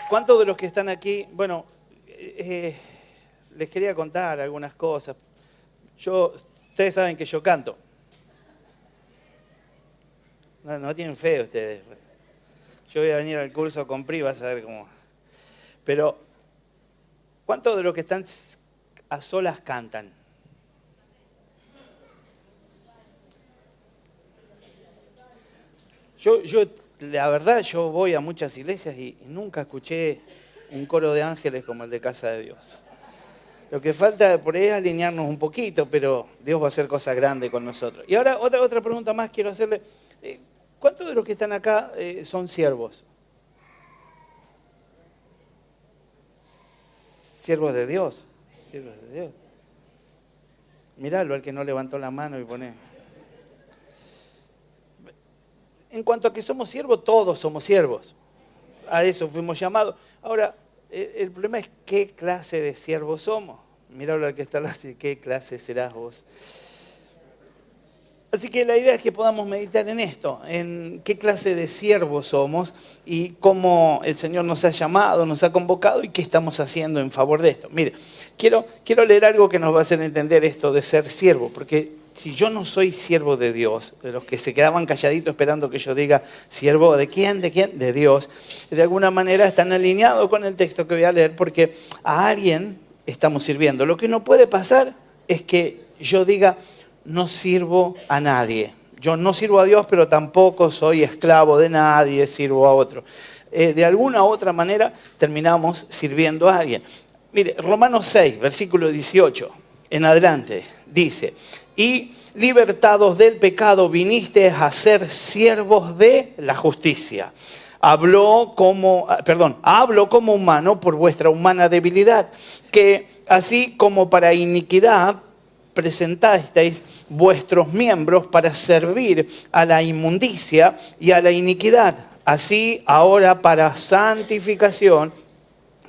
¿Cuántos de los que están aquí, bueno, les quería contar algunas cosas? Ustedes saben que yo canto. No tienen fe ustedes. Yo voy a venir al curso con Pri, vas a ver cómo. Pero, ¿cuántos de los que están a solas cantan? La verdad, yo voy a muchas iglesias y nunca escuché un coro de ángeles como el de Casa de Dios. Lo que falta por ahí es alinearnos un poquito, pero Dios va a hacer cosas grandes con nosotros. Y ahora otra pregunta más quiero hacerle. ¿Cuántos de los que están acá son siervos? Siervos de Dios. Siervos de Dios. Miralo al que no levantó la mano y pone. En cuanto a que somos siervos, todos somos siervos. A eso fuimos llamados. Ahora, el problema es qué clase de siervos somos. Miralo al que está al lado y qué clase serás vos. Así que la idea es que podamos meditar en esto, en qué clase de siervos somos y cómo el Señor nos ha llamado, nos ha convocado y qué estamos haciendo en favor de esto. Mire, quiero leer algo que nos va a hacer entender esto de ser siervo, porque si yo no soy siervo de Dios, de los que se quedaban calladitos esperando que yo diga siervo de quién, de Dios, de alguna manera están alineados con el texto que voy a leer, porque a alguien estamos sirviendo. Lo que no puede pasar es que yo diga no sirvo a nadie. Yo no sirvo a Dios, pero tampoco soy esclavo de nadie, sirvo a otro. De alguna u otra manera terminamos sirviendo a alguien. Mire, Romanos 6, versículo 18, en adelante, dice: y libertados del pecado viniste a ser siervos de la justicia. Hablo como humano por vuestra humana debilidad, que así como para iniquidad presentasteis vuestros miembros para servir a la inmundicia y a la iniquidad. Así ahora para santificación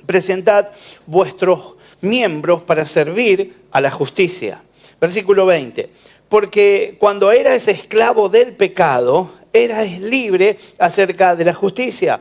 presentad vuestros miembros para servir a la justicia. Versículo 20. Porque cuando eras esclavo del pecado, eras libre acerca de la justicia.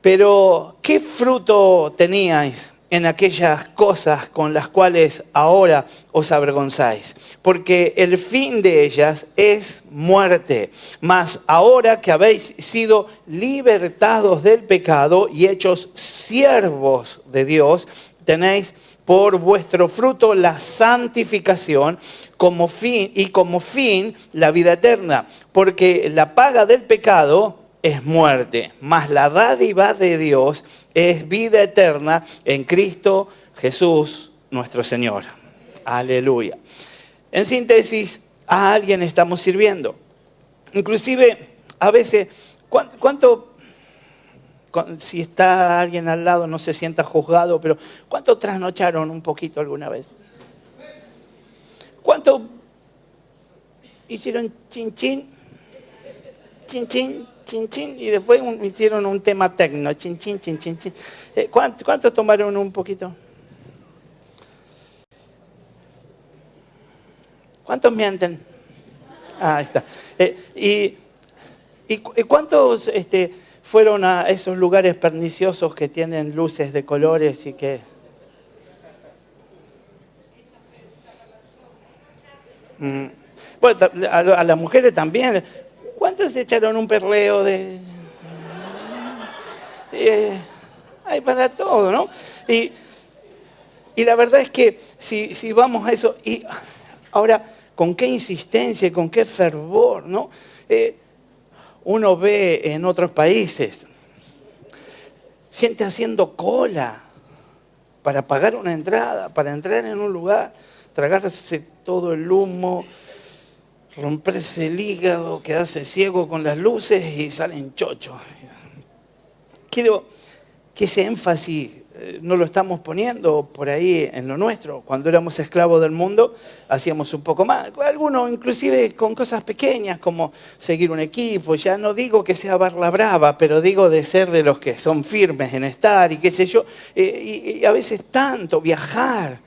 Pero ¿qué fruto teníais en aquellas cosas con las cuales ahora os avergonzáis? Porque el fin de ellas es muerte. Mas ahora que habéis sido libertados del pecado y hechos siervos de Dios, tenéis por vuestro fruto la santificación como fin la vida eterna. Porque la paga del pecado es muerte, mas la dádiva de Dios es vida eterna en Cristo Jesús nuestro Señor. Aleluya. En síntesis, a alguien estamos sirviendo. Inclusive, a veces, si está alguien al lado no se sienta juzgado, pero ¿cuánto trasnocharon un poquito alguna vez? ¿Cuánto hicieron chin chin? Chin chin, chin chin, y después hicieron un tema tecno, chin chin, chin chin, chin. ¿Cuánto tomaron un poquito? ¿Cuántos mienten? Ah, ahí está. ¿Y cuántos fueron a esos lugares perniciosos que tienen luces de colores y que... Bueno, a las mujeres también. ¿Cuántos se echaron un perreo de...? Hay para todo, ¿no? Y la verdad es que si vamos a eso... Y ahora, ¿con qué insistencia y con qué fervor, no? Uno ve en otros países gente haciendo cola para pagar una entrada, para entrar en un lugar, tragarse todo el humo, romperse el hígado, quedarse ciego con las luces y salen chochos. Quiero que ese énfasis no lo estamos poniendo por ahí en lo nuestro. Cuando éramos esclavos del mundo, hacíamos un poco más. Algunos inclusive con cosas pequeñas como seguir un equipo. Ya no digo que sea barra brava, pero digo de ser de los que son firmes en estar y qué sé yo. Y a veces tanto, viajar.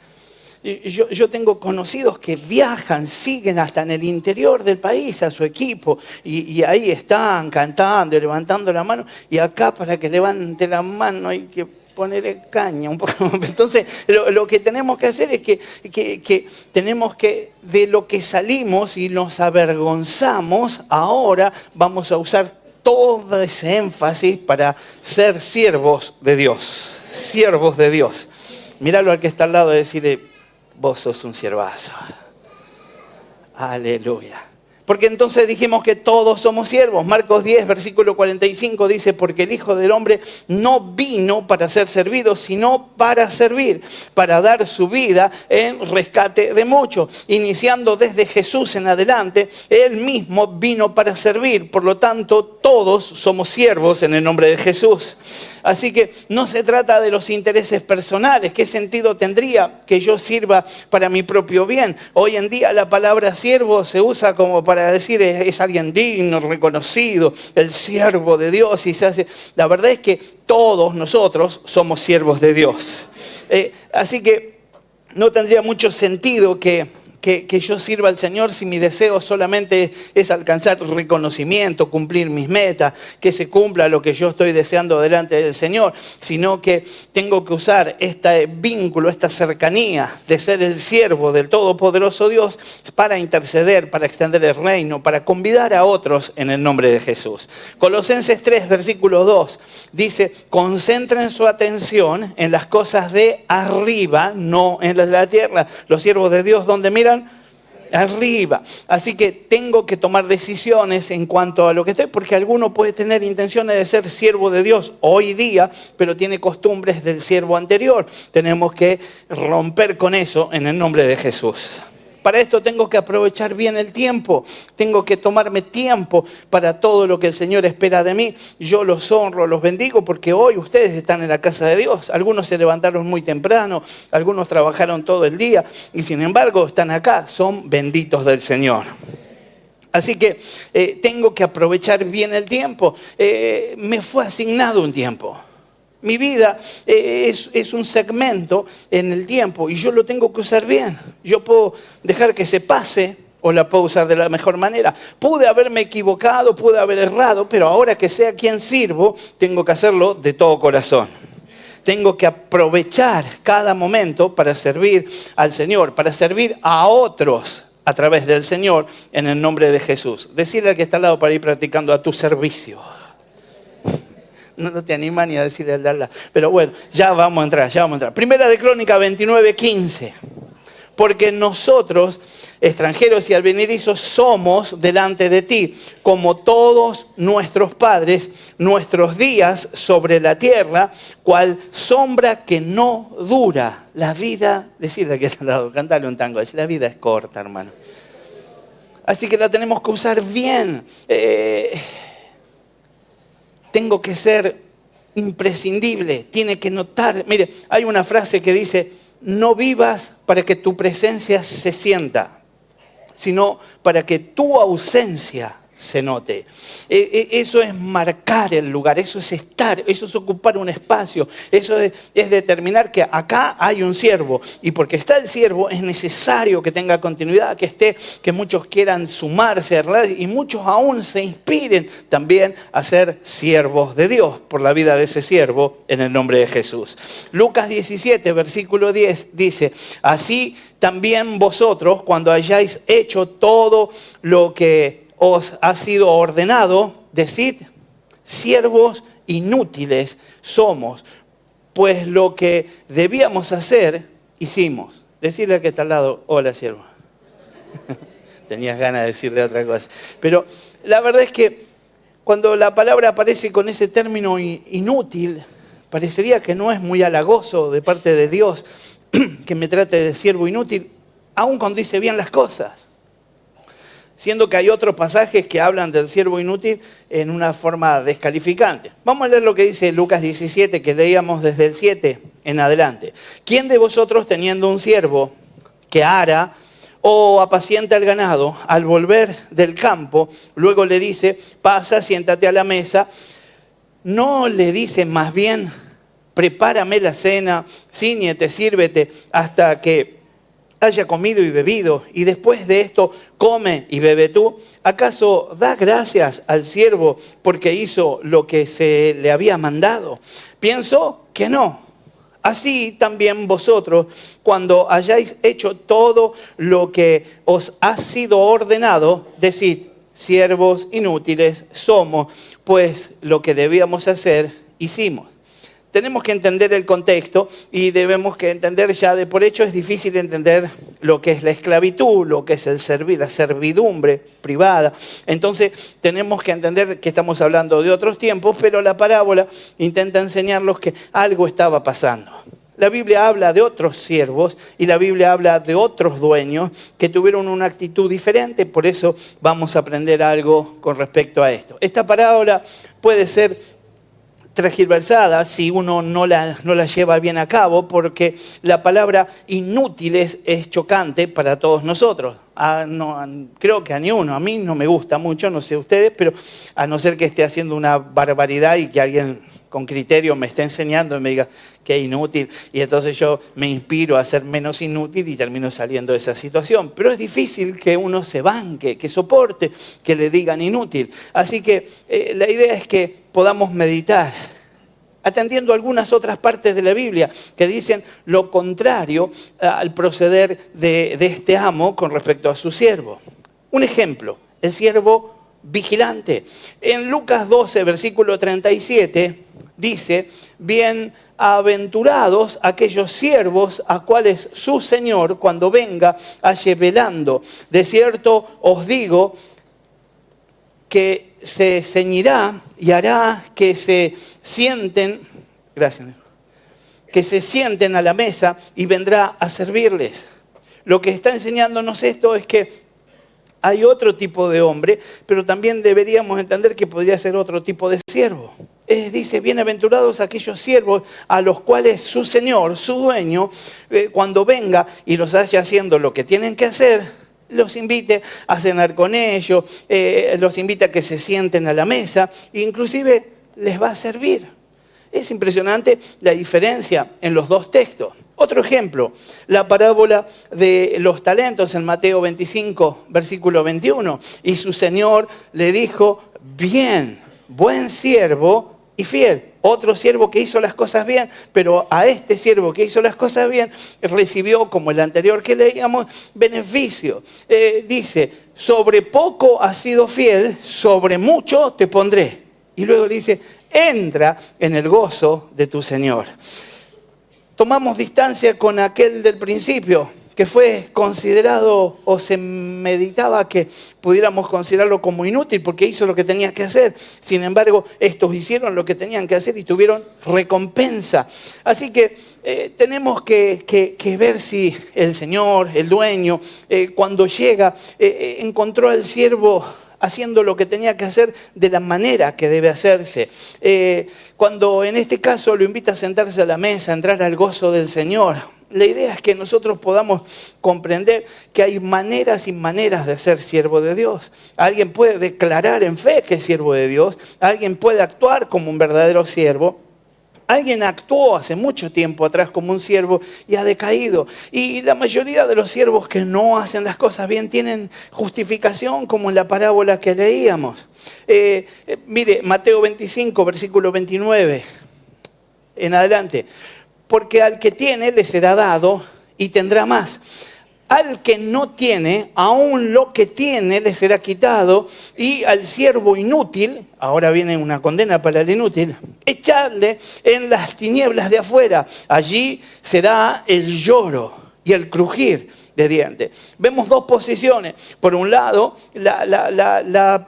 Yo tengo conocidos que viajan, siguen hasta en el interior del país a su equipo y ahí están cantando y levantando la mano. Y acá para que levante la mano hay que ponerle caña un poco. Entonces lo que tenemos que hacer es que tenemos que, de lo que salimos y nos avergonzamos, ahora vamos a usar todo ese énfasis para ser siervos de Dios. Siervos de Dios. Míralo al que está al lado y decirle, vos sos un siervazo. Aleluya. Porque entonces dijimos que todos somos siervos. Marcos 10, versículo 45 dice, porque el Hijo del Hombre no vino para ser servido, sino para servir, para dar su vida en rescate de muchos. Iniciando desde Jesús en adelante, Él mismo vino para servir. Por lo tanto, todos somos siervos en el nombre de Jesús. Así que no se trata de los intereses personales. ¿Qué sentido tendría que yo sirva para mi propio bien? Hoy en día la palabra siervo se usa como para decir es alguien digno, reconocido, el siervo de Dios. Y se hace. La verdad es que todos nosotros somos siervos de Dios. Así que no tendría mucho sentido que yo sirva al Señor si mi deseo solamente es alcanzar reconocimiento, cumplir mis metas, que se cumpla lo que yo estoy deseando delante del Señor, sino que tengo que usar este vínculo, esta cercanía de ser el siervo del Todopoderoso Dios para interceder, para extender el reino, para convidar a otros en el nombre de Jesús. Colosenses 3, versículo 2, dice, concentren su atención en las cosas de arriba, no en las de la tierra. Los siervos de Dios, ¿dónde miran? Arriba. Así que tengo que tomar decisiones en cuanto a lo que estoy, porque alguno puede tener intenciones de ser siervo de Dios hoy día, pero tiene costumbres del siervo anterior. Tenemos que romper con eso en el nombre de Jesús. Para esto tengo que aprovechar bien el tiempo, tengo que tomarme tiempo para todo lo que el Señor espera de mí. Yo los honro, los bendigo porque hoy ustedes están en la casa de Dios. Algunos se levantaron muy temprano, algunos trabajaron todo el día y sin embargo están acá, son benditos del Señor. Así que tengo que aprovechar bien el tiempo. Me fue asignado un tiempo. Mi vida es un segmento en el tiempo y yo lo tengo que usar bien. Yo puedo dejar que se pase o la puedo usar de la mejor manera. Pude haberme equivocado, pude haber errado, pero ahora que sea quien sirvo, tengo que hacerlo de todo corazón. Tengo que aprovechar cada momento para servir al Señor, para servir a otros a través del Señor en el nombre de Jesús. Decirle al que está al lado para ir practicando a tu servicio. No te anima ni a decirle al de al lado. Pero bueno, ya vamos a entrar. Primera de Crónica 29, 15. Porque nosotros, extranjeros y advenedizos, somos delante de ti, como todos nuestros padres, nuestros días sobre la tierra, cual sombra que no dura. La vida, decirle al que está al lado, cantale un tango, decir, la vida es corta, hermano. Así que la tenemos que usar bien. Tengo que ser imprescindible, tiene que notar. Mire, hay una frase que dice, no vivas para que tu presencia se sienta, sino para que tu ausencia se note. Eso es marcar el lugar, eso es estar, eso es ocupar un espacio, eso es determinar que acá hay un siervo y porque está el siervo es necesario que tenga continuidad, que esté, que muchos quieran sumarse y muchos aún se inspiren también a ser siervos de Dios por la vida de ese siervo en el nombre de Jesús. Lucas 17, versículo 10 dice, así también vosotros cuando hayáis hecho todo lo que os ha sido ordenado, decid, siervos inútiles somos, pues lo que debíamos hacer, hicimos. Decirle al que está al lado, hola siervo. Tenías ganas de decirle otra cosa. Pero la verdad es que cuando la palabra aparece con ese término inútil, parecería que no es muy halagoso de parte de Dios que me trate de siervo inútil, aun cuando dice bien las cosas. Siendo que hay otros pasajes que hablan del siervo inútil en una forma descalificante. Vamos a leer lo que dice Lucas 17, que leíamos desde el 7 en adelante. ¿Quién de vosotros teniendo un siervo que ara o apacienta el ganado, al volver del campo, luego le dice, pasa, siéntate a la mesa, no le dice más bien, prepárame la cena, cíñete, sírvete, hasta que haya comido y bebido, y después de esto come y bebe tú? ¿Acaso da gracias al siervo porque hizo lo que se le había mandado? Pienso que no. Así también vosotros, cuando hayáis hecho todo lo que os ha sido ordenado, decid: siervos inútiles somos, pues lo que debíamos hacer, hicimos. Tenemos que entender el contexto y debemos que entender ya de por hecho. Es difícil entender lo que es la esclavitud, lo que es la servidumbre privada. Entonces tenemos que entender que estamos hablando de otros tiempos, pero la parábola intenta enseñarnos que algo estaba pasando. La Biblia habla de otros siervos y la Biblia habla de otros dueños que tuvieron una actitud diferente. Por eso vamos a aprender algo con respecto a esto. Esta parábola puede ser transgiversada si uno no la lleva bien a cabo, porque la palabra inútiles es chocante para todos nosotros. Creo que a ni uno, a mí no me gusta mucho, no sé ustedes, pero a no ser que esté haciendo una barbaridad y que alguien con criterio me esté enseñando y me diga que es inútil, y entonces yo me inspiro a ser menos inútil y termino saliendo de esa situación. Pero es difícil que uno se banque, que soporte, que le digan inútil. Así que la idea es que podamos meditar, atendiendo algunas otras partes de la Biblia que dicen lo contrario al proceder de este amo con respecto a su siervo. Un ejemplo, el siervo vigilante. En Lucas 12, versículo 37, dice: bienaventurados aquellos siervos a cuales su Señor, cuando venga, halle velando. De cierto os digo que se ceñirá y hará que se sienten, que se sienten a la mesa y vendrá a servirles. Lo que está enseñándonos esto es que hay otro tipo de hombre, pero también deberíamos entender que podría ser otro tipo de siervo. Dice: bienaventurados aquellos siervos a los cuales su Señor, su dueño, cuando venga y los haya haciendo lo que tienen que hacer, los invite a cenar con ellos, los invite a que se sienten a la mesa, e inclusive les va a servir. Es impresionante la diferencia en los dos textos. Otro ejemplo, la parábola de los talentos en Mateo 25, versículo 21. Y su Señor le dijo: bien, buen siervo y fiel. Otro siervo que hizo las cosas bien, pero a este siervo que hizo las cosas bien recibió, como el anterior que leíamos, beneficio. Dice: sobre poco has sido fiel, sobre mucho te pondré. Y luego le dice: entra en el gozo de tu Señor. Tomamos distancia con aquel del principio, que fue considerado, o se meditaba que pudiéramos considerarlo como inútil porque hizo lo que tenía que hacer. Sin embargo, estos hicieron lo que tenían que hacer y tuvieron recompensa. Así que tenemos que ver si el Señor, el dueño, cuando llega, encontró al siervo haciendo lo que tenía que hacer de la manera que debe hacerse. Cuando en este caso lo invita a sentarse a la mesa, a entrar al gozo del Señor, la idea es que nosotros podamos comprender que hay maneras y maneras de ser siervo de Dios. Alguien puede declarar en fe que es siervo de Dios, alguien puede actuar como un verdadero siervo. Alguien actuó hace mucho tiempo atrás como un siervo y ha decaído. Y la mayoría de los siervos que no hacen las cosas bien tienen justificación, como en la parábola que leíamos. Mire, Mateo 25, versículo 29 en adelante. Porque al que tiene le será dado y tendrá más. Al que no tiene, aún lo que tiene le será quitado. Y al siervo inútil, ahora viene una condena para el inútil, echadle en las tinieblas de afuera. Allí será el lloro y el crujir de dientes. Vemos dos posiciones. Por un lado, la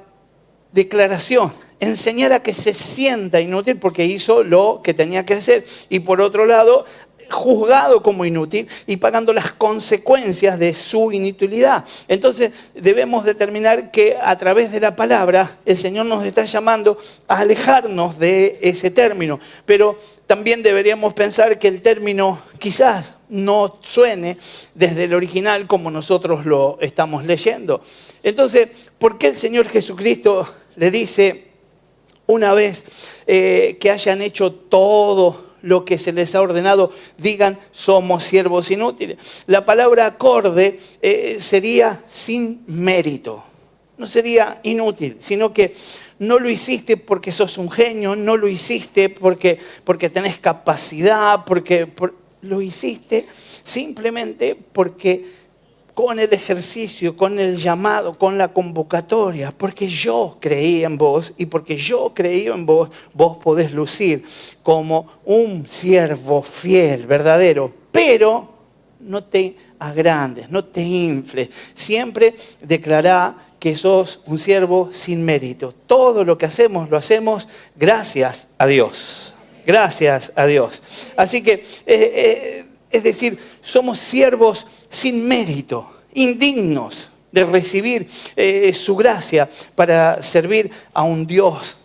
declaración: enseñar a que se sienta inútil porque hizo lo que tenía que hacer. Y por otro lado, juzgado como inútil y pagando las consecuencias de su inutilidad. Entonces debemos determinar que a través de la palabra el Señor nos está llamando a alejarnos de ese término, pero también deberíamos pensar que el término quizás no suene desde el original como nosotros lo estamos leyendo. Entonces, ¿por qué el Señor Jesucristo le dice una vez que hayan hecho todo lo que se les ha ordenado, digan, somos siervos inútiles. La palabra acorde sería sin mérito. No sería inútil, sino que no lo hiciste porque sos un genio, no lo hiciste porque tenés capacidad, lo hiciste simplemente porque con el ejercicio, con el llamado, con la convocatoria, porque yo creí en vos y porque yo creí en vos, vos podés lucir como un siervo fiel, verdadero, pero no te agrandes, no te infles, siempre declará que sos un siervo sin mérito. Todo lo que hacemos, lo hacemos gracias a Dios. Gracias a Dios. Así que, es decir, somos siervos sin mérito, indignos de recibir su gracia para servir a un Dios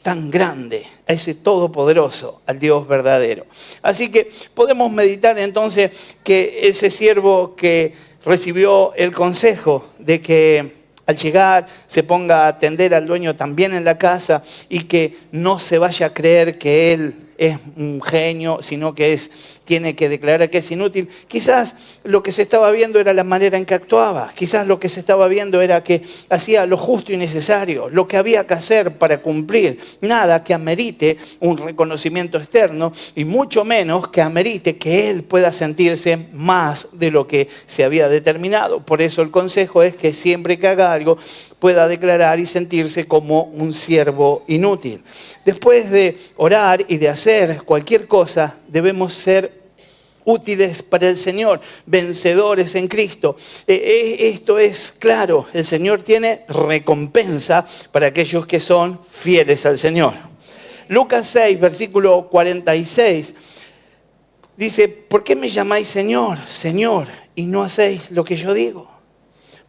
tan grande, a ese todopoderoso, al Dios verdadero. Así que podemos meditar entonces que ese siervo que recibió el consejo de que al llegar se ponga a atender al dueño también en la casa y que no se vaya a creer que él es un genio, sino que tiene que declarar que es inútil. Quizás lo que se estaba viendo era la manera en que actuaba. Quizás lo que se estaba viendo era que hacía lo justo y necesario, lo que había que hacer para cumplir. Nada que amerite un reconocimiento externo y mucho menos que amerite que él pueda sentirse más de lo que se había determinado. Por eso el consejo es que siempre que haga algo pueda declarar y sentirse como un siervo inútil. Después de orar y de hacer cualquier cosa, debemos ser útiles para el Señor, vencedores en Cristo. Esto es claro, el Señor tiene recompensa para aquellos que son fieles al Señor. Lucas 6, versículo 46, dice, ¿por qué me llamáis Señor, Señor, y no hacéis lo que yo digo?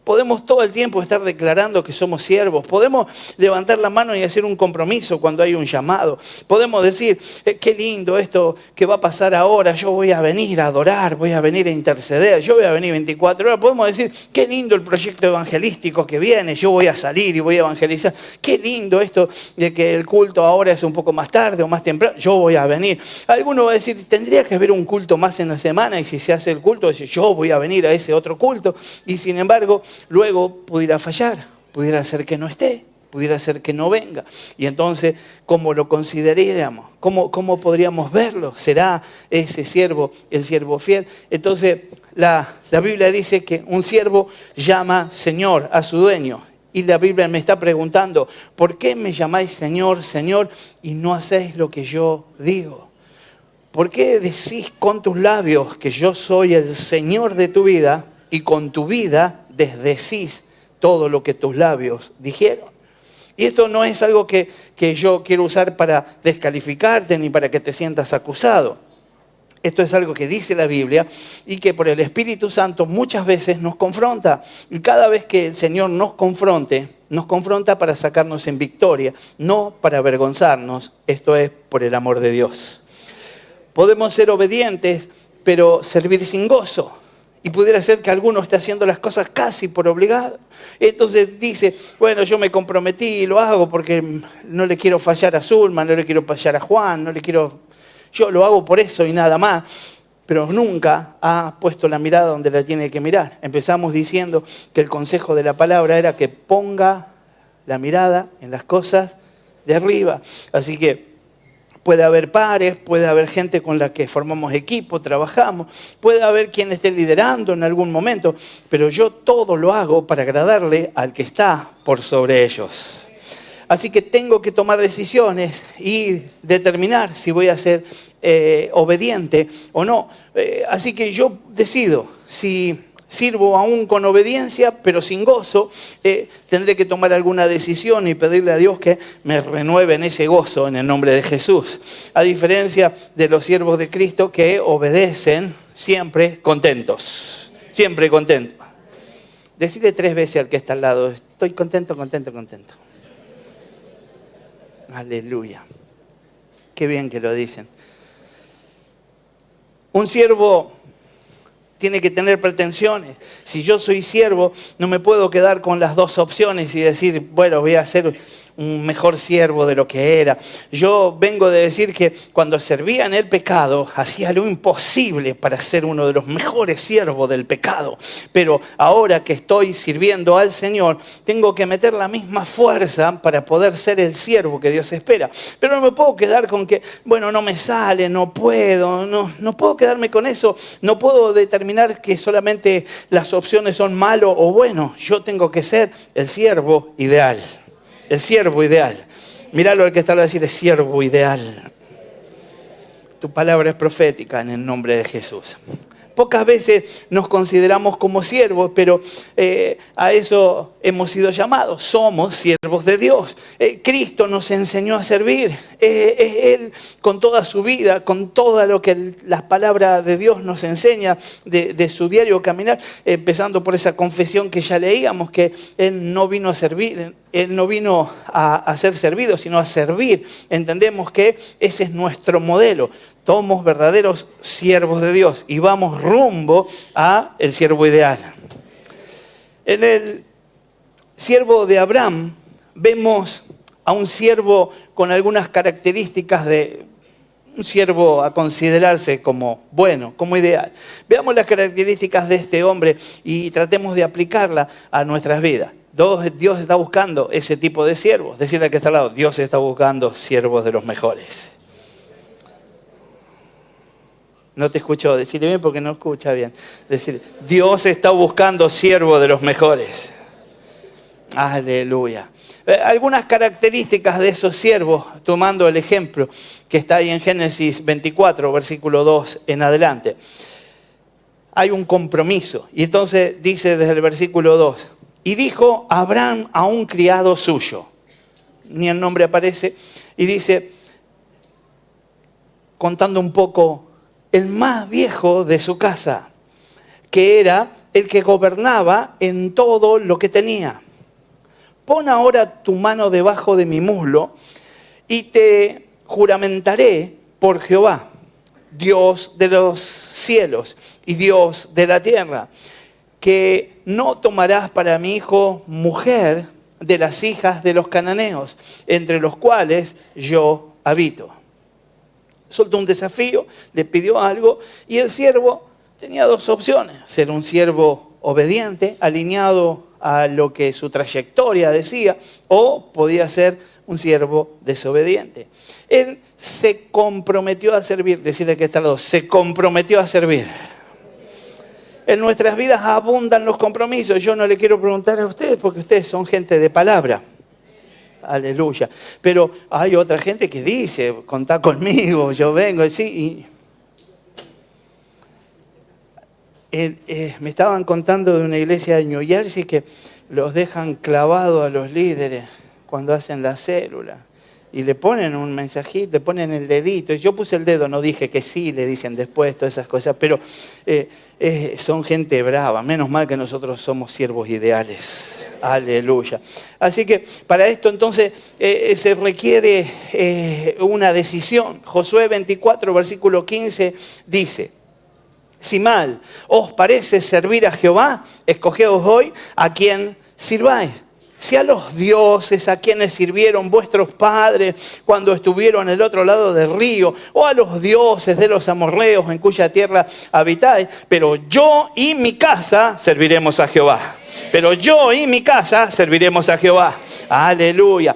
Podemos todo el tiempo estar declarando que somos siervos. Podemos levantar la mano y hacer un compromiso cuando hay un llamado. Podemos decir, qué lindo esto que va a pasar ahora. Yo voy a venir a adorar, voy a venir a interceder. Yo voy a venir 24 horas. Podemos decir, qué lindo el proyecto evangelístico que viene. Yo voy a salir y voy a evangelizar. Qué lindo esto de que el culto ahora es un poco más tarde o más temprano. Yo voy a venir. Alguno va a decir, tendría que haber un culto más en la semana. Y si se hace el culto, dice, yo voy a venir a ese otro culto. Y sin embargo, luego pudiera fallar, pudiera ser que no esté, pudiera ser que no venga. Y entonces, ¿cómo lo consideraríamos? ¿Cómo podríamos verlo? ¿Será ese siervo el siervo fiel? Entonces, la Biblia dice que un siervo llama Señor a su dueño. Y la Biblia me está preguntando, ¿por qué me llamáis Señor, Señor, y no hacéis lo que yo digo? ¿Por qué decís con tus labios que yo soy el Señor de tu vida y con tu vida desdecís todo lo que tus labios dijeron? Y esto no es algo que yo quiero usar para descalificarte ni para que te sientas acusado. Esto es algo que dice la Biblia y que por el Espíritu Santo muchas veces nos confronta. Y cada vez que el Señor nos confronta para sacarnos en victoria, no para avergonzarnos. Esto es por el amor de Dios. Podemos ser obedientes, pero servir sin gozo. Y pudiera ser que alguno esté haciendo las cosas casi por obligado. Entonces dice, bueno, yo me comprometí y lo hago porque no le quiero fallar a Zulma, no le quiero fallar a Juan, yo lo hago por eso y nada más. Pero nunca ha puesto la mirada donde la tiene que mirar. Empezamos diciendo que el consejo de la palabra era que ponga la mirada en las cosas de arriba. Así que puede haber pares, puede haber gente con la que formamos equipo, trabajamos, puede haber quien esté liderando en algún momento, pero yo todo lo hago para agradarle al que está por sobre ellos. Así que tengo que tomar decisiones y determinar si voy a ser obediente o no. Así que yo decido si sirvo aún con obediencia, pero sin gozo, tendré que tomar alguna decisión y pedirle a Dios que me renueve en ese gozo en el nombre de Jesús. A diferencia de los siervos de Cristo que obedecen siempre contentos. Siempre contentos. Decirle 3 veces al que está al lado, estoy contento, contento, contento. Aleluya. Qué bien que lo dicen. Un siervo tiene que tener pretensiones. Si yo soy siervo, no me puedo quedar con las 2 opciones y decir, bueno, voy a hacer un mejor siervo de lo que era. Yo vengo de decir que cuando servía en el pecado, hacía lo imposible para ser uno de los mejores siervos del pecado. Pero ahora que estoy sirviendo al Señor, tengo que meter la misma fuerza para poder ser el siervo que Dios espera. Pero no me puedo quedar con que, bueno, no me sale, no puedo, no puedo quedarme con eso. No puedo determinar que solamente las opciones son malo o bueno. Yo tengo que ser el siervo ideal. El siervo ideal. Míralo al que está a decir, es siervo ideal. Tu palabra es profética en el nombre de Jesús. Pocas veces nos consideramos como siervos, pero a eso hemos sido llamados. Somos siervos de Dios. Cristo nos enseñó a servir. Él, con toda su vida, con todo lo que la palabra de Dios nos enseña de su diario caminar, empezando por esa confesión que ya leíamos, que Él no vino a servir, Él no vino a ser servido, sino a servir. Entendemos que ese es nuestro modelo. Somos verdaderos siervos de Dios y vamos rumbo a el siervo ideal. En el siervo de Abraham vemos a un siervo con algunas características de un siervo a considerarse como bueno, como ideal. Veamos las características de este hombre y tratemos de aplicarla a nuestras vidas. Dios está buscando ese tipo de siervos. Decirle al que está al lado, Dios está buscando siervos de los mejores. No te escucho, decirle bien porque no escucha bien. Decir, Dios está buscando siervos de los mejores. Aleluya. Algunas características de esos siervos, tomando el ejemplo que está ahí en Génesis 24, versículo 2 en adelante. Hay un compromiso. Y entonces dice desde el versículo 2, y dijo Abraham a un criado suyo, ni el nombre aparece, y dice, contando un poco, el más viejo de su casa, que era el que gobernaba en todo lo que tenía. Pon ahora tu mano debajo de mi muslo y te juramentaré por Jehová, Dios de los cielos y Dios de la tierra, que no tomarás para mi hijo mujer de las hijas de los cananeos, entre los cuales yo habito. Soltó un desafío, le pidió algo y el siervo tenía dos opciones. Ser un siervo obediente, alineado a lo que su trayectoria decía, o podía ser un siervo desobediente. Él se comprometió a servir, decirle que está al lado, se comprometió a servir. En nuestras vidas abundan los compromisos. Yo no le quiero preguntar a ustedes porque ustedes son gente de palabra. Aleluya. Pero hay otra gente que dice, contá conmigo, yo vengo, sí. Me estaban contando de una iglesia de New Jersey que los dejan clavados a los líderes cuando hacen la célula. Y le ponen un mensajito, le ponen el dedito. Yo puse el dedo, no dije que sí, le dicen después todas esas cosas. Pero son gente brava. Menos mal que nosotros somos siervos ideales. Aleluya. Así que para esto entonces se requiere una decisión. Josué 24, versículo 15 dice, si mal os parece servir a Jehová, escogeos hoy a quien sirváis. Si a los dioses a quienes sirvieron vuestros padres cuando estuvieron al otro lado del río, o a los dioses de los amorreos en cuya tierra habitáis, pero yo y mi casa serviremos a Jehová. Pero yo y mi casa serviremos a Jehová. Aleluya.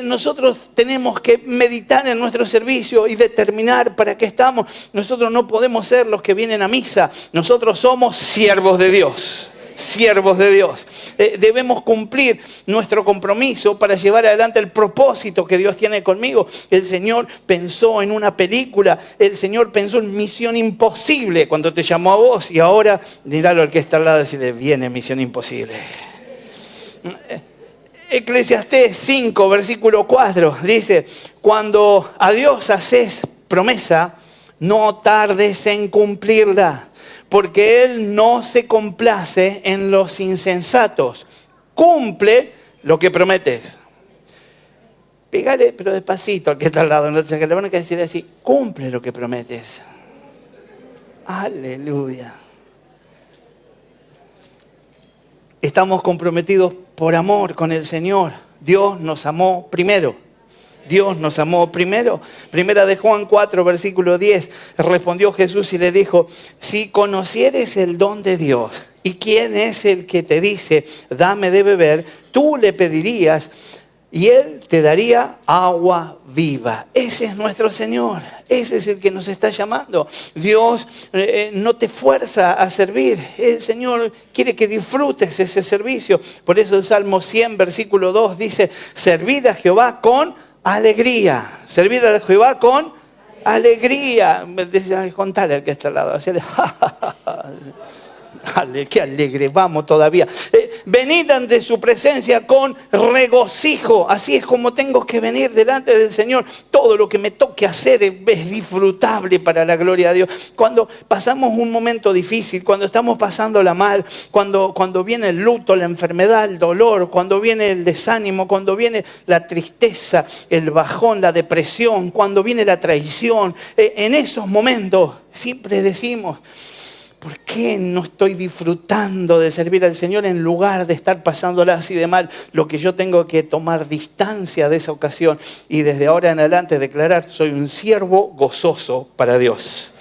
Nosotros tenemos que meditar en nuestro servicio y determinar para qué estamos. Nosotros no podemos ser los que vienen a misa. Nosotros somos siervos de Dios. Siervos de Dios. Debemos cumplir nuestro compromiso para llevar adelante el propósito que Dios tiene conmigo. El Señor pensó en una película, el Señor pensó en Misión Imposible cuando te llamó a vos y ahora diralo al que está al lado y decirle, viene Misión Imposible. Eclesiastés 5, versículo 4 dice, cuando a Dios haces promesa, no tardes en cumplirla. Porque Él no se complace en los insensatos. Cumple lo que prometes. Pégale, pero despacito al que está al lado. Entonces, que le van a decir así, cumple lo que prometes. Aleluya. Estamos comprometidos por amor con el Señor. Dios nos amó primero. Dios nos amó primero. Primera de Juan 4, versículo 10. Respondió Jesús y le dijo, si conocieres el don de Dios y quién es el que te dice, dame de beber, tú le pedirías y Él te daría agua viva. Ese es nuestro Señor. Ese es el que nos está llamando. Dios no te fuerza a servir. El Señor quiere que disfrutes ese servicio. Por eso el Salmo 100, versículo 2 dice, servid a Jehová con alegría. Servid a Jehová con alegría. Contale al que está al lado. Hacerle, qué alegre, vamos todavía. Venid ante su presencia con regocijo. Así es como tengo que venir delante del Señor. Todo lo que me toque hacer es disfrutable para la gloria de Dios. Cuando pasamos un momento difícil, cuando estamos pasándola mal, cuando viene el luto, la enfermedad, el dolor, cuando viene el desánimo, cuando viene la tristeza, el bajón, la depresión, cuando viene la traición, en esos momentos siempre decimos, ¿por qué no estoy disfrutando de servir al Señor en lugar de estar pasándola así de mal? Lo que yo tengo que tomar distancia de esa ocasión y desde ahora en adelante declarar, soy un siervo gozoso para Dios.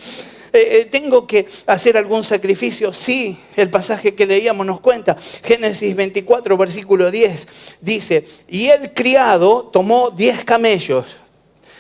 ¿Tengo que hacer algún sacrificio? Sí, el pasaje que leíamos nos cuenta. Génesis 24, versículo 10, dice, y el criado tomó 10 camellos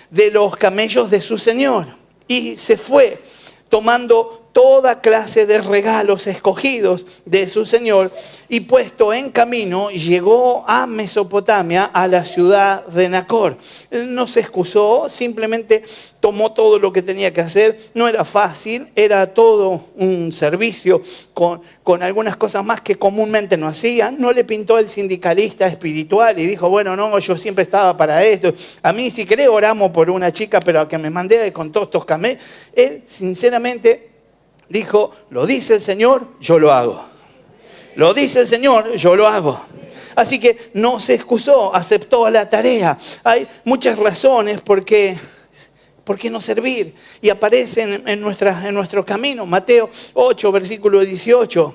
de los camellos de su señor y se fue tomando toda clase de regalos escogidos de su señor y puesto en camino llegó a Mesopotamia, a la ciudad de Nacor. No se excusó, simplemente tomó todo lo que tenía que hacer. No era fácil, era todo un servicio con algunas cosas más que comúnmente no hacían. No le pintó el sindicalista espiritual y dijo, bueno, no, yo siempre estaba para esto. A mí si querés oramos por una chica, pero a que me mandé con todos estos camellos. Él sinceramente dijo, lo dice el Señor, yo lo hago. Lo dice el Señor, yo lo hago. Así que no se excusó, aceptó la tarea. Hay muchas razones por qué no servir. Y aparecen en nuestro camino. Mateo 8, versículo 18,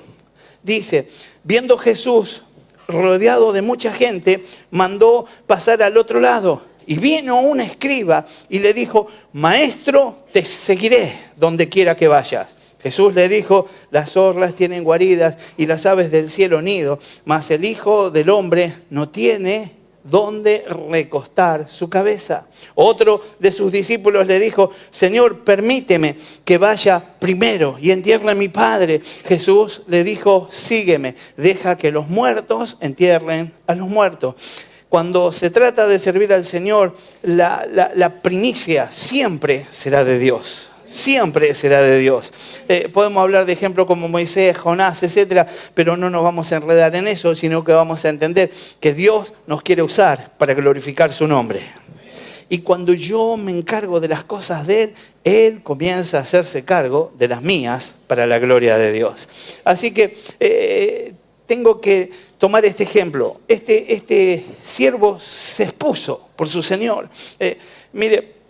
dice, viendo Jesús rodeado de mucha gente, mandó pasar al otro lado. Y vino un escriba y le dijo, maestro, te seguiré donde quiera que vayas. Jesús le dijo, las zorras tienen guaridas y las aves del cielo nido, mas el Hijo del Hombre no tiene dónde recostar su cabeza. Otro de sus discípulos le dijo, Señor, permíteme que vaya primero y entierre a mi Padre. Jesús le dijo, sígueme, deja que los muertos entierren a los muertos. Cuando se trata de servir al Señor, la primicia siempre será de Dios. Siempre será de Dios. Podemos hablar de ejemplos como Moisés, Jonás, etcétera, pero no nos vamos a enredar en eso, sino que vamos a entender que Dios nos quiere usar para glorificar su nombre. Y cuando yo me encargo de las cosas de Él, Él comienza a hacerse cargo de las mías para la gloria de Dios. Así que tengo que tomar este ejemplo. Este siervo se expuso por su Señor. Mire,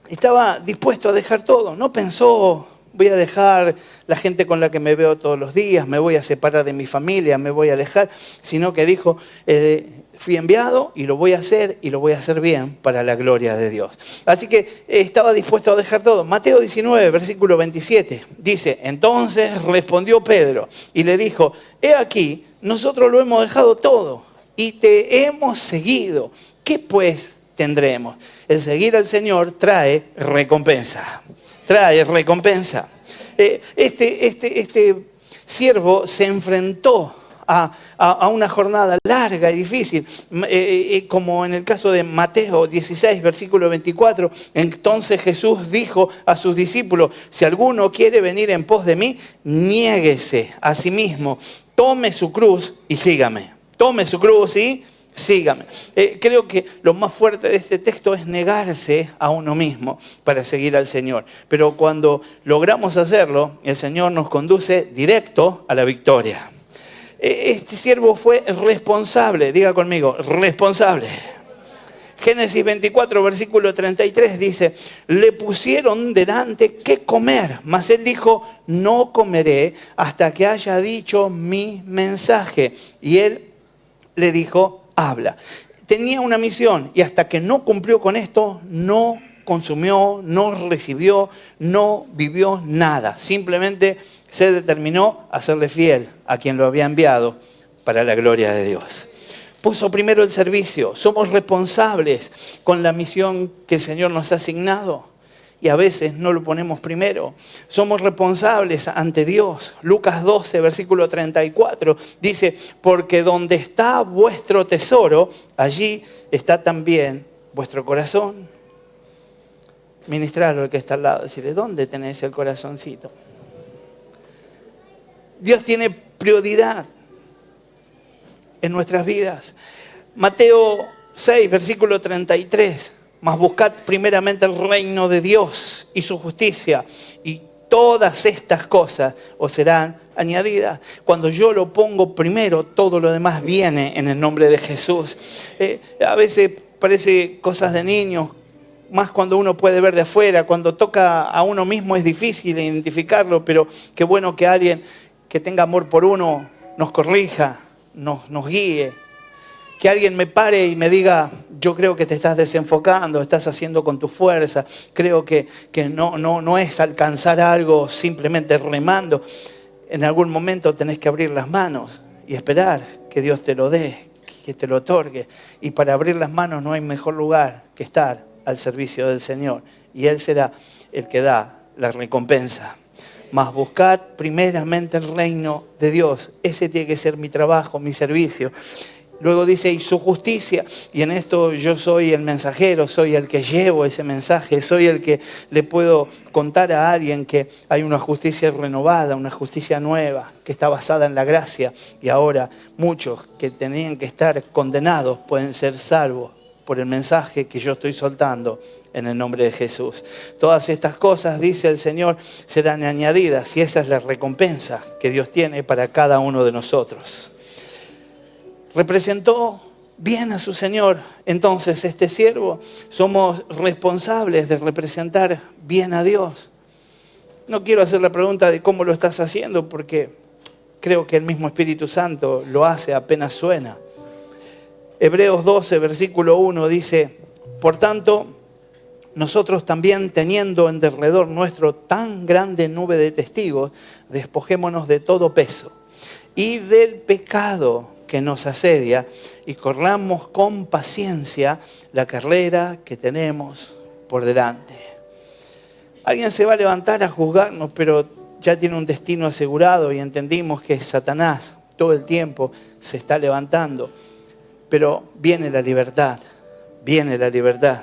estaba dispuesto a dejar todo. No pensó, voy a dejar la gente con la que me veo todos los días, me voy a separar de mi familia, me voy a alejar. Sino que dijo, fui enviado y lo voy a hacer y lo voy a hacer bien para la gloria de Dios. Así que estaba dispuesto a dejar todo. Mateo 19, versículo 27, dice, entonces respondió Pedro y le dijo, he aquí, nosotros lo hemos dejado todo y te hemos seguido. ¿Qué pues tendremos? El seguir al Señor trae recompensa. Trae recompensa. Este siervo se enfrentó a una jornada larga y difícil, como en el caso de Mateo 16, versículo 24. Entonces Jesús dijo a sus discípulos, si alguno quiere venir en pos de mí, niéguese a sí mismo, tome su cruz y sígame. Tome su cruz y sígame. Creo que lo más fuerte de este texto es negarse a uno mismo para seguir al Señor. Pero cuando logramos hacerlo, el Señor nos conduce directo a la victoria. Este siervo fue responsable, diga conmigo, responsable. Génesis 24, versículo 33 dice, le pusieron delante qué comer, mas él dijo, no comeré hasta que haya dicho mi mensaje. Y él le dijo, habla. tenía una misión y hasta que no cumplió con esto, no consumió, no recibió, no vivió nada. Simplemente se determinó a serle fiel a quien lo había enviado para la gloria de Dios. Puso primero el servicio. Somos responsables con la misión que el Señor nos ha asignado y a veces no lo ponemos primero. Somos responsables ante Dios. Lucas 12, versículo 34 dice, porque donde está vuestro tesoro, allí está también vuestro corazón. Ministrarlo al que está al lado, decirle, ¿dónde tenés el corazoncito? Dios tiene prioridad en nuestras vidas. Mateo 6, versículo 33. Mas buscad primeramente el reino de Dios y su justicia, y todas estas cosas os serán añadidas. Cuando yo lo pongo primero, todo lo demás viene en el nombre de Jesús. A veces parece cosas de niños, más cuando uno puede ver de afuera. Cuando toca a uno mismo es difícil identificarlo, pero qué bueno que alguien que tenga amor por uno nos corrija, nos guíe. Que alguien me pare y me diga, yo creo que te estás desenfocando, estás haciendo con tu fuerza. Creo que no es alcanzar algo simplemente remando. En algún momento tenés que abrir las manos y esperar que Dios te lo dé, que te lo otorgue. Y para abrir las manos no hay mejor lugar que estar al servicio del Señor. Y Él será el que da la recompensa. Mas buscad primeramente el reino de Dios. Ese tiene que ser mi trabajo, mi servicio. Luego dice, y su justicia, y en esto yo soy el mensajero, soy el que llevo ese mensaje, soy el que le puedo contar a alguien que hay una justicia renovada, una justicia nueva, que está basada en la gracia, y ahora muchos que tenían que estar condenados pueden ser salvos por el mensaje que yo estoy soltando en el nombre de Jesús. Todas estas cosas, dice el Señor, serán añadidas, y esa es la recompensa que Dios tiene para cada uno de nosotros. Representó bien a su Señor. Entonces, este siervo, somos responsables de representar bien a Dios. No quiero hacer la pregunta de cómo lo estás haciendo, porque creo que el mismo Espíritu Santo lo hace apenas suena. Hebreos 12, versículo 1 dice, por tanto, nosotros también, teniendo en derredor nuestro tan grande nube de testigos, despojémonos de todo peso y del pecado que nos asedia y corramos con paciencia la carrera que tenemos por delante. Alguien se va a levantar a juzgarnos, pero ya tiene un destino asegurado y entendimos que Satanás todo el tiempo se está levantando. Pero viene la libertad, viene la libertad.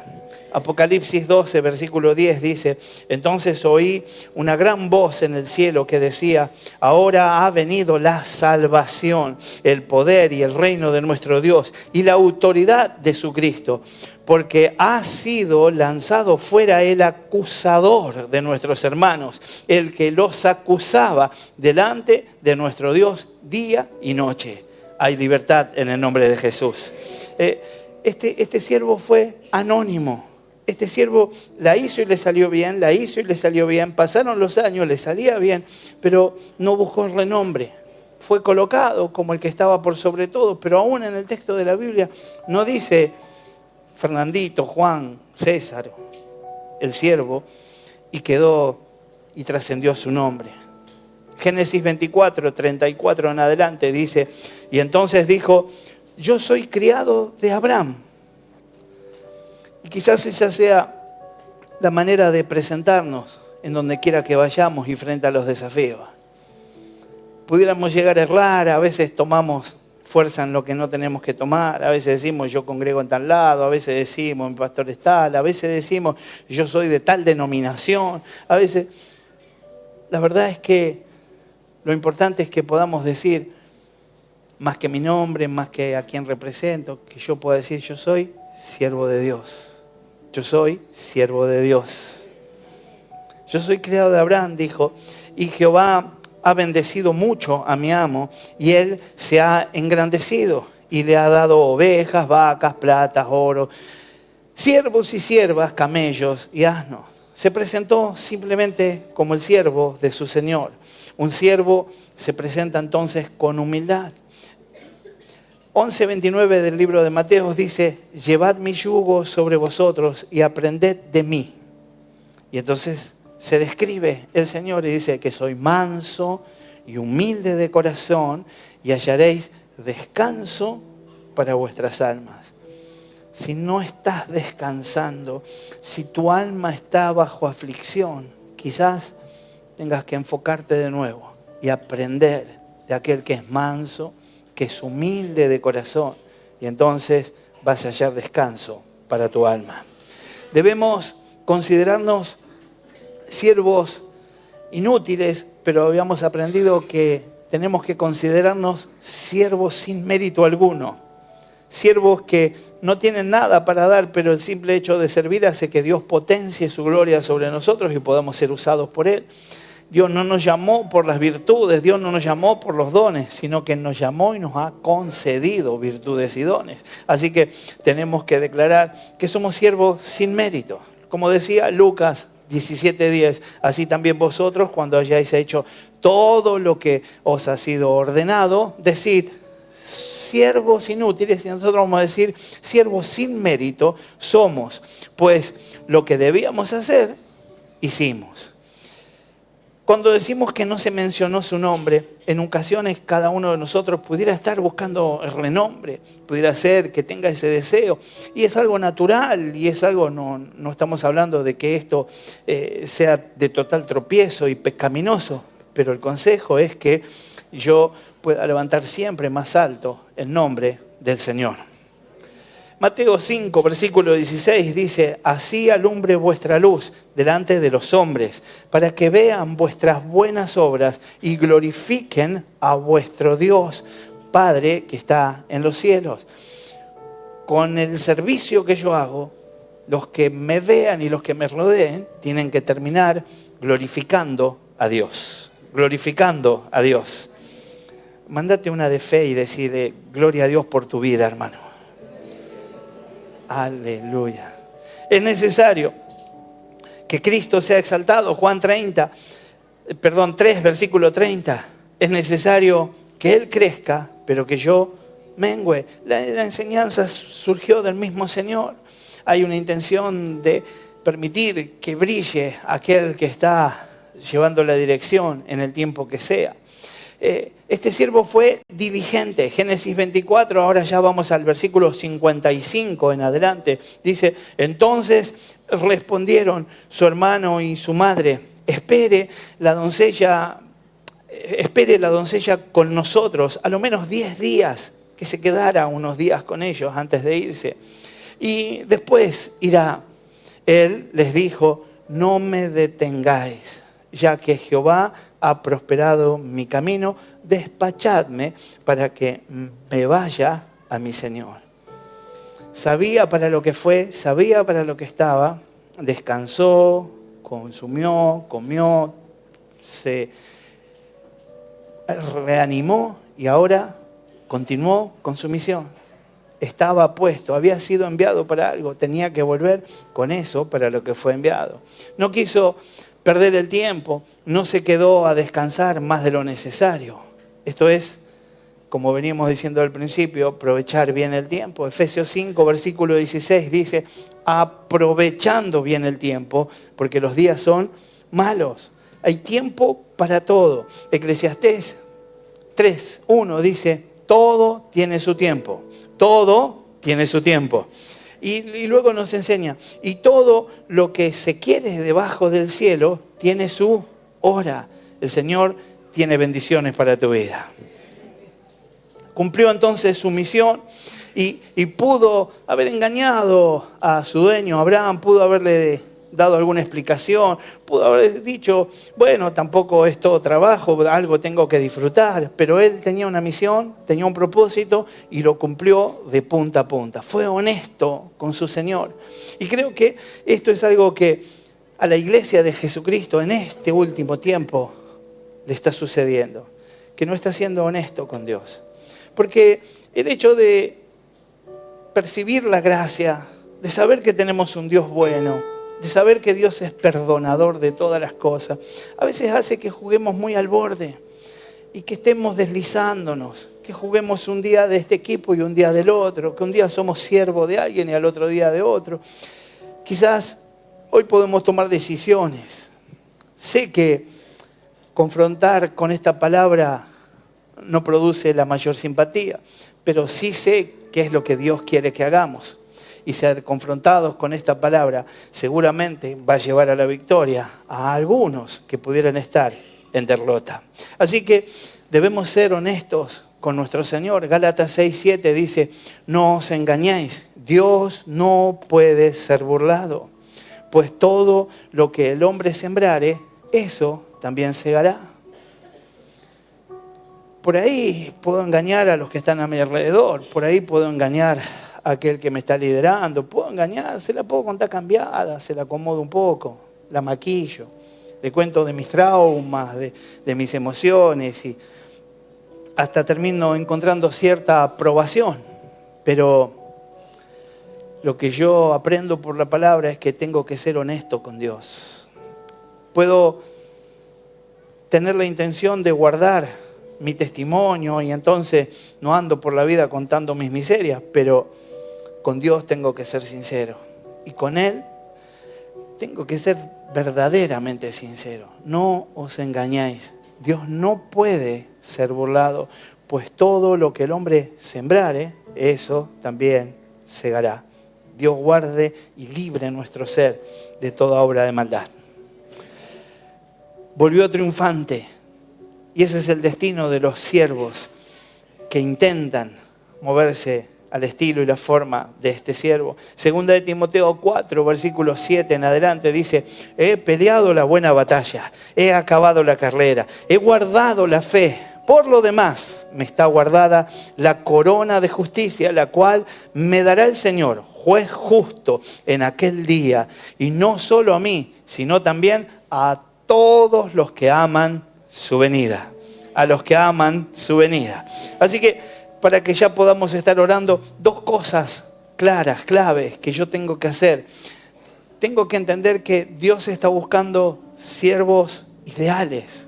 Apocalipsis 12, versículo 10 dice, entonces oí una gran voz en el cielo que decía, ahora ha venido la salvación, el poder y el reino de nuestro Dios y la autoridad de su Cristo, porque ha sido lanzado fuera el acusador de nuestros hermanos, el que los acusaba delante de nuestro Dios día y noche. Hay libertad en el nombre de Jesús. Este siervo fue anónimo. Este siervo la hizo y le salió bien, la hizo y le salió bien. Pasaron los años, le salía bien, pero no buscó renombre. Fue colocado como el que estaba por sobre todo, pero aún en el texto de la Biblia no dice Fernandito, Juan, César, el siervo, y quedó y trascendió su nombre. Génesis 24, 34 en adelante dice, y entonces dijo, yo soy criado de Abraham. Y quizás esa sea la manera de presentarnos en donde quiera que vayamos y frente a los desafíos. Pudiéramos llegar a errar, a veces tomamos fuerza en lo que no tenemos que tomar, a veces decimos yo congrego en tal lado, a veces decimos mi pastor es tal, a veces decimos yo soy de tal denominación, a veces la verdad es que lo importante es que podamos decir más que mi nombre, más que a quien represento, que yo pueda decir yo soy siervo de Dios. Yo soy siervo de Dios. Yo soy criado de Abraham, dijo, y Jehová ha bendecido mucho a mi amo y él se ha engrandecido y le ha dado ovejas, vacas, platas, oro, siervos y siervas, camellos y asnos. Se presentó simplemente como el siervo de su Señor. Un siervo se presenta entonces con humildad. 11:29 del libro de Mateo dice, llevad mi yugo sobre vosotros y aprended de mí. Y entonces se describe el Señor y dice que soy manso y humilde de corazón y hallaréis descanso para vuestras almas. Si no estás descansando, si tu alma está bajo aflicción, quizás tengas que enfocarte de nuevo y aprender de aquel que es manso, que es humilde de corazón, y entonces vas a hallar descanso para tu alma. Debemos considerarnos siervos inútiles, pero habíamos aprendido que tenemos que considerarnos siervos sin mérito alguno. Siervos que no tienen nada para dar, pero el simple hecho de servir hace que Dios potencie su gloria sobre nosotros y podamos ser usados por Él. Dios no nos llamó por las virtudes, Dios no nos llamó por los dones, sino que nos llamó y nos ha concedido virtudes y dones. Así que tenemos que declarar que somos siervos sin mérito. Como decía Lucas 17:10, así también vosotros, cuando hayáis hecho todo lo que os ha sido ordenado, decid, siervos inútiles, y nosotros vamos a decir, siervos sin mérito somos, pues lo que debíamos hacer, hicimos. Cuando decimos que no se mencionó su nombre, en ocasiones cada uno de nosotros pudiera estar buscando el renombre, pudiera ser que tenga ese deseo. Y es algo natural y es algo, no estamos hablando de que esto sea de total tropiezo y pecaminoso, pero el consejo es que yo pueda levantar siempre más alto el nombre del Señor. Mateo 5, versículo 16 dice, así alumbre vuestra luz delante de los hombres, para que vean vuestras buenas obras y glorifiquen a vuestro Dios, Padre que está en los cielos. Con el servicio que yo hago, los que me vean y los que me rodeen tienen que terminar glorificando a Dios, glorificando a Dios. Mándate una de fe y decirle, gloria a Dios por tu vida, hermano. Aleluya. Es necesario que Cristo sea exaltado. Juan 3, versículo 30. Es necesario que Él crezca, pero que yo mengüe. La enseñanza surgió del mismo Señor. Hay una intención de permitir que brille aquel que está llevando la dirección en el tiempo que sea. Este siervo fue diligente. Génesis 24, ahora ya vamos al versículo 55 en adelante. Dice, entonces respondieron su hermano y su madre, espere la doncella con nosotros, a lo menos 10 días, que se quedara unos días con ellos antes de irse. Y después irá. Él les dijo, no me detengáis, ya que Jehová ha prosperado mi camino, despachadme para que me vaya a mi Señor. Sabía para lo que fue, sabía para lo que estaba, descansó, consumió, comió, se reanimó y ahora continuó con su misión. Estaba puesto, había sido enviado para algo, tenía que volver con eso para lo que fue enviado. No quiso perder el tiempo, no se quedó a descansar más de lo necesario. Esto es, como veníamos diciendo al principio, aprovechar bien el tiempo. Efesios 5, versículo 16 dice, aprovechando bien el tiempo, porque los días son malos. Hay tiempo para todo. Eclesiastés 3:1 dice, todo tiene su tiempo. Todo tiene su tiempo. Y luego nos enseña, y todo lo que se quiere debajo del cielo tiene su hora. El Señor tiene bendiciones para tu vida. Cumplió entonces su misión y pudo haber engañado a su dueño, Abraham, pudo haberle dado alguna explicación, pudo haber dicho, bueno, tampoco es todo trabajo, algo tengo que disfrutar, pero él tenía una misión, tenía un propósito y lo cumplió de punta a punta. Fue honesto con su Señor. Y creo que esto es algo que a la iglesia de Jesucristo en este último tiempo le está sucediendo, que no está siendo honesto con Dios. Porque el hecho de percibir la gracia, de saber que tenemos un Dios bueno, de saber que Dios es perdonador de todas las cosas, a veces hace que juguemos muy al borde y que estemos deslizándonos, que juguemos un día de este equipo y un día del otro, que un día somos siervos de alguien y al otro día de otro. Quizás hoy podemos tomar decisiones. Sé que confrontar con esta palabra no produce la mayor simpatía, pero sí sé qué es lo que Dios quiere que hagamos. Y ser confrontados con esta palabra seguramente va a llevar a la victoria a algunos que pudieran estar en derrota. Así que debemos ser honestos con nuestro Señor. Gálatas 6:7 dice, no os engañéis, Dios no puede ser burlado, pues todo lo que el hombre sembrare, eso también segará. Por ahí puedo engañar a los que están a mi alrededor, por ahí puedo engañar a aquel que me está liderando, puedo engañar, se la puedo contar cambiada, se la acomodo un poco, la maquillo, le cuento de mis traumas, de mis emociones y hasta termino encontrando cierta aprobación. Pero lo que yo aprendo por la palabra es que tengo que ser honesto con Dios. Puedo tener la intención de guardar mi testimonio y entonces no ando por la vida contando mis miserias, pero con Dios tengo que ser sincero y con Él tengo que ser verdaderamente sincero. No os engañéis, Dios no puede ser burlado, pues todo lo que el hombre sembrare, eso también segará. Dios guarde y libre nuestro ser de toda obra de maldad. Volvió triunfante. Y ese es el destino de los siervos que intentan moverse al estilo y la forma de este siervo. Segunda de Timoteo 4, versículo 7 en adelante dice, he peleado la buena batalla, he acabado la carrera, he guardado la fe. Por lo demás, me está guardada la corona de justicia, la cual me dará el Señor, juez justo, en aquel día. Y no solo a mí, sino también a todos los que aman su venida, a los que aman su venida. Así que para que ya podamos estar orando, dos cosas claras, claves que yo tengo que hacer. Tengo que entender que Dios está buscando siervos ideales,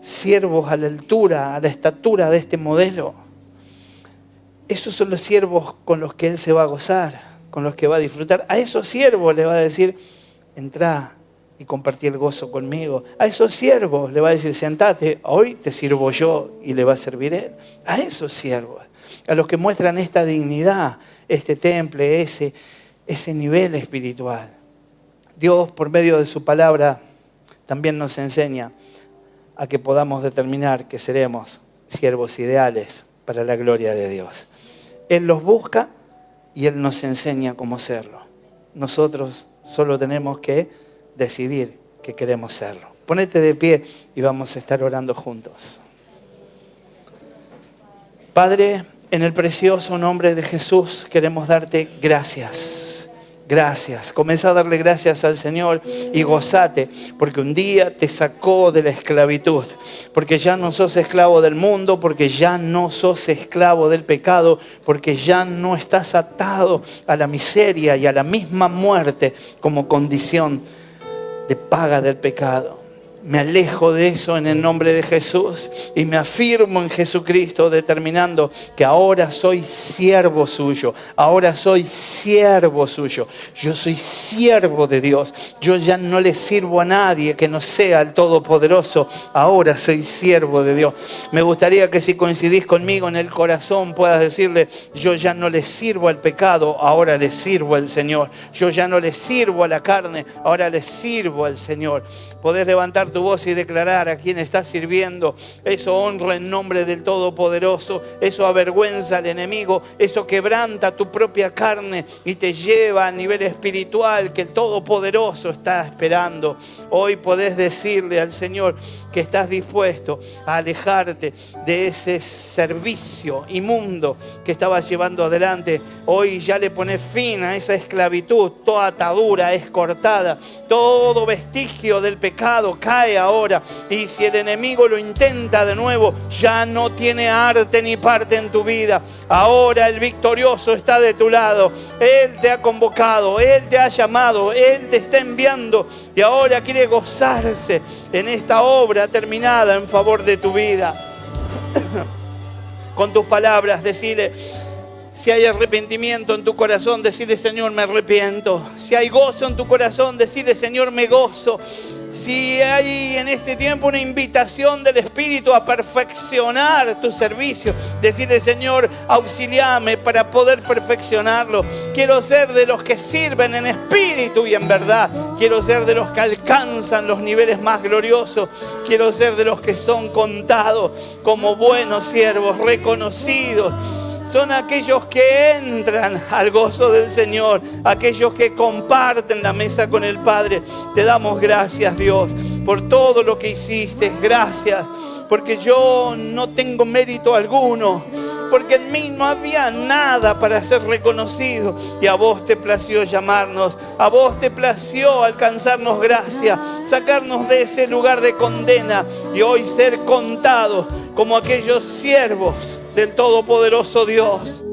siervos a la altura, a la estatura de este modelo. Esos son los siervos con los que Él se va a gozar, con los que va a disfrutar. A esos siervos le va a decir, entrá y compartí el gozo conmigo. A esos siervos le va a decir, sentate, hoy te sirvo yo y le va a servir Él. A esos siervos, a los que muestran esta dignidad, este temple, ese nivel espiritual. Dios, por medio de su palabra, también nos enseña a que podamos determinar que seremos siervos ideales para la gloria de Dios. Él los busca y Él nos enseña cómo serlo. Nosotros solo tenemos que decidir que queremos serlo. Ponete de pie y vamos a estar orando juntos. Padre, en el precioso nombre de Jesús queremos darte gracias. Gracias. Comienza a darle gracias al Señor y gozate, porque un día te sacó de la esclavitud, porque ya no sos esclavo del mundo, porque ya no sos esclavo del pecado, porque ya no estás atado a la miseria y a la misma muerte como condición de paga del pecado. Me alejo de eso en el nombre de Jesús y me afirmo en Jesucristo, determinando que ahora soy siervo suyo. Ahora soy siervo suyo. Yo soy siervo de Dios. Yo ya no le sirvo a nadie que no sea el Todopoderoso. Ahora soy siervo de Dios. Me gustaría que si coincidís conmigo en el corazón puedas decirle, yo ya no le sirvo al pecado, ahora le sirvo al Señor. Yo ya no le sirvo a la carne, ahora le sirvo al Señor. Podés levantar tu voz y declarar a quien estás sirviendo. Eso honra en nombre del Todopoderoso. Eso avergüenza al enemigo. Eso quebranta tu propia carne y te lleva a nivel espiritual que el Todopoderoso está esperando. Hoy podés decirle al Señor que estás dispuesto a alejarte de ese servicio inmundo que estabas llevando adelante. Hoy ya le pones fin a esa esclavitud. Toda atadura es cortada. Todo vestigio del pecado cae ahora. Y si el enemigo lo intenta de nuevo, ya no tiene arte ni parte en tu vida. Ahora el victorioso está de tu lado. Él te ha convocado, Él te ha llamado, Él te está enviando. Y ahora quiere gozarse en esta obra terminada en favor de tu vida. con tus palabras, decirle, si hay arrepentimiento en tu corazón, decirle, Señor, me arrepiento. Si hay gozo en tu corazón, decirle, Señor, me gozo. Si hay en este tiempo una invitación del Espíritu a perfeccionar tu servicio, decirle, Señor, auxiliame para poder perfeccionarlo. Quiero ser de los que sirven en espíritu y en verdad. Quiero ser de los que alcanzan los niveles más gloriosos. Quiero ser de los que son contados como buenos siervos, reconocidos. Son aquellos que entran al gozo del Señor, aquellos que comparten la mesa con el Padre. Te damos gracias, Dios, por todo lo que hiciste. Gracias, porque yo no tengo mérito alguno, porque en mí no había nada para ser reconocido. Y a vos te plació llamarnos, a vos te plació alcanzarnos gracia, sacarnos de ese lugar de condena y hoy ser contados como aquellos siervos del Todopoderoso Dios.